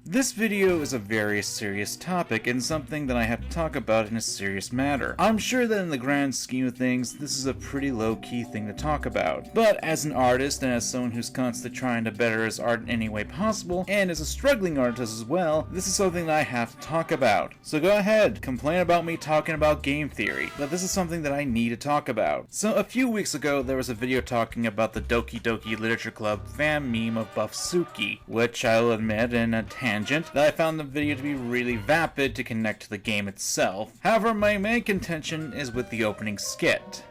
This video is a very serious topic and something that I have to talk about in a serious matter. I'm sure that in the grand scheme of things, this is a pretty low-key thing to talk about. But as an artist and as someone who's constantly trying to better his art in any way possible, and as a struggling artist as well, this is something that I have to talk about. So go ahead, complain about me talking about game theory, but this is something that I need to talk about. So a few weeks ago, there was a video talking about the Doki Doki Literature Club fan meme of Buffsuki, which I will admit in a tangent that I found the video to be really vapid to connect to the game itself. However, my main contention is with the opening skit.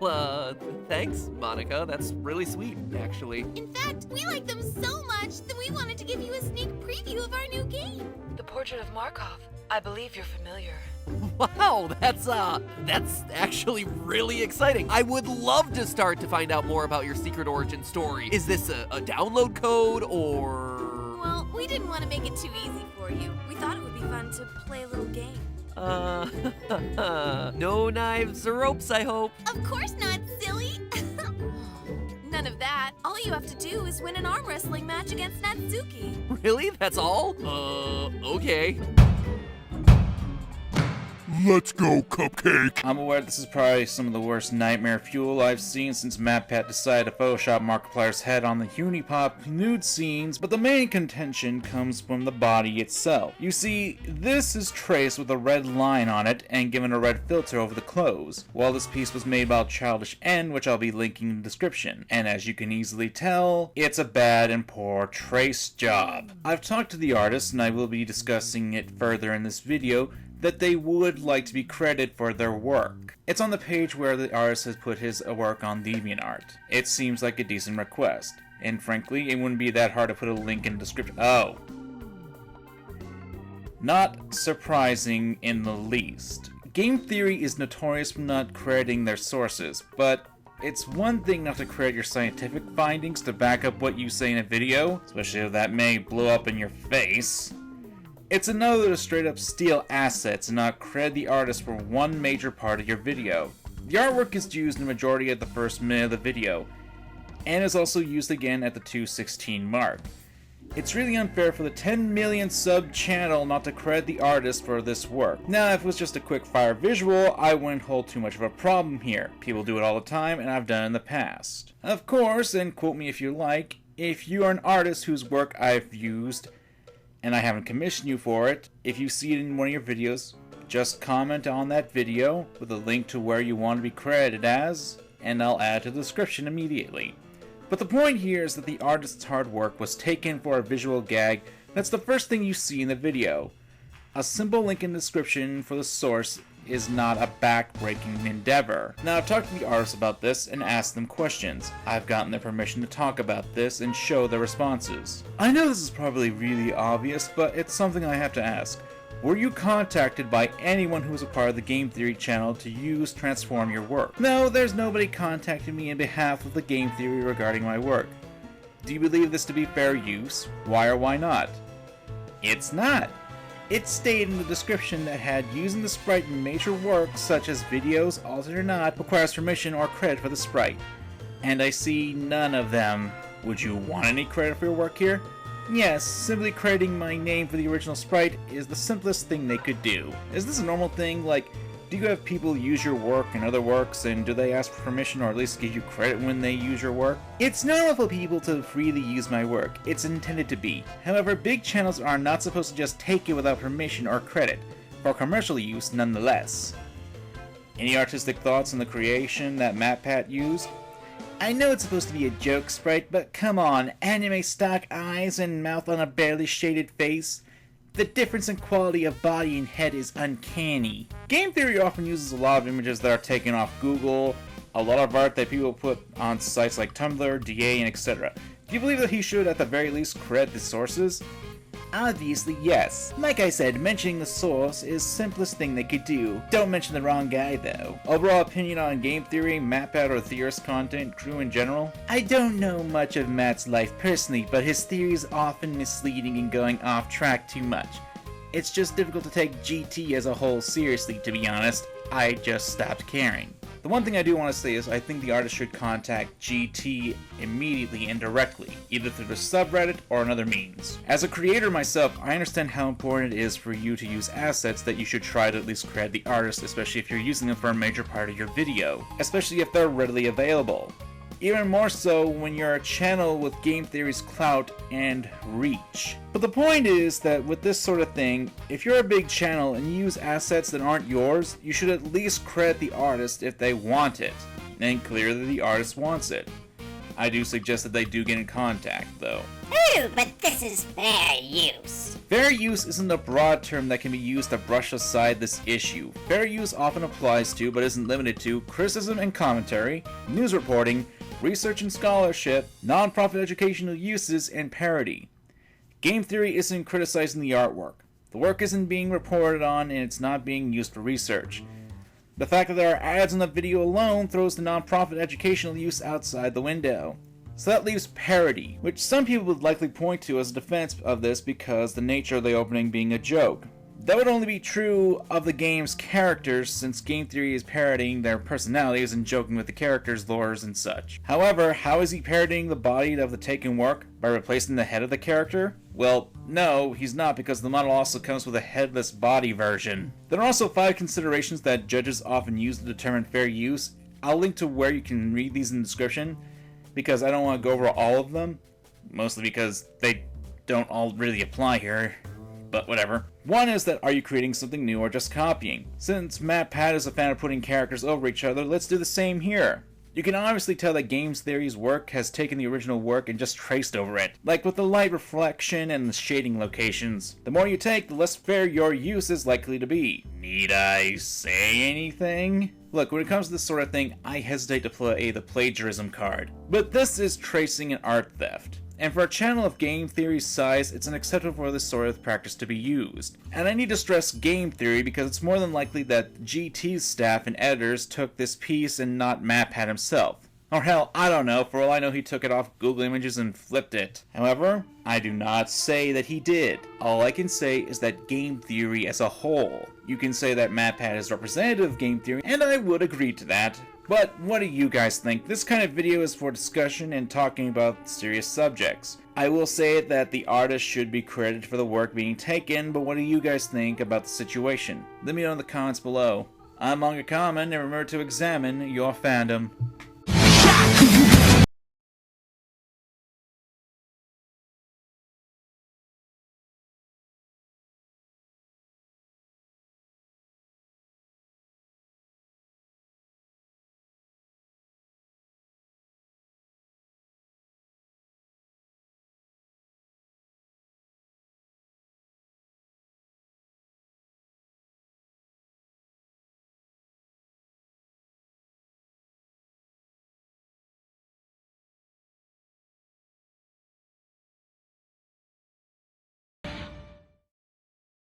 Well, thanks, Monica. That's really sweet, actually. In fact, we like them so much that we wanted to give you a sneak preview of our new game. The Portrait of Markov. I believe you're familiar. Wow, that's actually really exciting. I would love to start to find out more about your secret origin story. Is this a download code, or...? Well, we didn't want to make it too easy for you. We thought it would be fun to play a little game. No knives or ropes, I hope. Of course not, silly. None of that. All you have to do is win an arm wrestling match against Natsuki. Really? That's all? Okay. Let's go, Cupcake! I'm aware this is probably some of the worst nightmare fuel I've seen since MatPat decided to Photoshop Markiplier's head on the Unipop nude scenes, but the main contention comes from the body itself. You see, this is traced with a red line on it and given a red filter over the clothes, while this piece was made by Childish N, which I'll be linking in the description. And as you can easily tell, it's a bad and poor trace job. I've talked to the artist, and I will be discussing it further in this video, that they would like to be credited for their work. It's on the page where the artist has put his work on DeviantArt. It seems like a decent request, and frankly, it wouldn't be that hard to put a link in the description. Oh. Not surprising in the least. Game theory is notorious for not crediting their sources, but it's one thing not to credit your scientific findings to back up what you say in a video, especially if that may blow up in your face. It's another to straight up steal assets and not credit the artist for one major part of your video. The artwork is used in the majority of the first minute of the video, and is also used again at the 2:16 mark. It's really unfair for the 10 million sub channel not to credit the artist for this work. Now, if it was just a quick fire visual, I wouldn't hold too much of a problem here. People do it all the time, and I've done it in the past. Of course, and quote me if you like, if you are an artist whose work I've used, and I haven't commissioned you for it, if you see it in one of your videos, just comment on that video with a link to where you want to be credited as, and I'll add to the description immediately. But the point here is that the artist's hard work was taken for a visual gag that's the first thing you see in the video. A simple link in the description for the source is not a back-breaking endeavor. Now, I've talked to the artists about this and asked them questions. I've gotten their permission to talk about this and show their responses. I know this is probably really obvious, but it's something I have to ask. Were you contacted by anyone who was a part of the Game Theory channel to transform your work? No, there's nobody contacting me in behalf of the Game Theory regarding my work. Do you believe this to be fair use? Why or why not? It's not. It stated in the description that had using the sprite in major works such as videos, altered or not, requires permission or credit for the sprite. And I see none of them. Would you want any credit for your work here? Yes, simply crediting my name for the original sprite is the simplest thing they could do. Is this a normal thing? Like, do you have people use your work in other works, and do they ask for permission or at least give you credit when they use your work? It's normal for people to freely use my work. It's intended to be. However, big channels are not supposed to just take it without permission or credit, for commercial use nonetheless. Any artistic thoughts on the creation that MatPat used? I know it's supposed to be a joke sprite, but come on, anime stock eyes and mouth on a barely shaded face? The difference in quality of body and head is uncanny. Game Theory often uses a lot of images that are taken off Google, a lot of art that people put on sites like Tumblr, DA, and etc. Do you believe that he should at the very least credit the sources? Obviously, yes. Like I said, mentioning the source is the simplest thing they could do. Don't mention the wrong guy, though. Overall opinion on Game Theory, MatPat, or Theorist content, crew in general? I don't know much of Matt's life personally, but his theory is often misleading and going off track too much. It's just difficult to take GT as a whole seriously, to be honest. I just stopped caring. The one thing I do want to say is I think the artist should contact GT immediately and directly, either through the subreddit or another means. As a creator myself, I understand how important it is for you to use assets that you should try to at least credit the artist, especially if you're using them for a major part of your video, especially if they're readily available. Even more so when you're a channel with game theory's clout and reach. But the point is that with this sort of thing, if you're a big channel and you use assets that aren't yours, you should at least credit the artist if they want it, and clearly the artist wants it. I do suggest that they do get in contact, though. Ooh, but this is fair use. Fair use isn't a broad term that can be used to brush aside this issue. Fair use often applies to, but isn't limited to, criticism and commentary, news reporting, research and scholarship, non-profit educational uses, and parody. Game theory isn't criticizing the artwork. The work isn't being reported on and it's not being used for research. The fact that there are ads on the video alone throws the non-profit educational use outside the window. So that leaves parody, which some people would likely point to as a defense of this because the nature of the opening being a joke. That would only be true of the game's characters, since game theory is parodying their personalities and joking with the characters' lores and such. However, how is he parodying the body of the taken work? By replacing the head of the character? Well, no, he's not, because the model also comes with a headless body version. There are also 5 considerations that judges often use to determine fair use. I'll link to where you can read these in the description, because I don't want to go over all of them, mostly because they don't all really apply here. But whatever. One is that, are you creating something new or just copying? Since MatPat is a fan of putting characters over each other, let's do the same here. You can obviously tell that Games Theory's work has taken the original work and just traced over it, like with the light reflection and the shading locations. The more you take, the less fair your use is likely to be. Need I say anything? Look, when it comes to this sort of thing, I hesitate to play the plagiarism card. But this is tracing an art theft. And for a channel of game theory's size, it's unacceptable for this sort of practice to be used. And I need to stress game theory because it's more than likely that GT's staff and editors took this piece and not MatPat himself. Or hell, I don't know, for all I know he took it off Google Images and flipped it. However, I do not say that he did. All I can say is that game theory as a whole. You can say that MatPat is representative of game theory, and I would agree to that. But what do you guys think? This kind of video is for discussion and talking about serious subjects. I will say that the artist should be credited for the work being taken, but what do you guys think about the situation? Let me know in the comments below. I'm Manga Common, and remember to examine your fandom.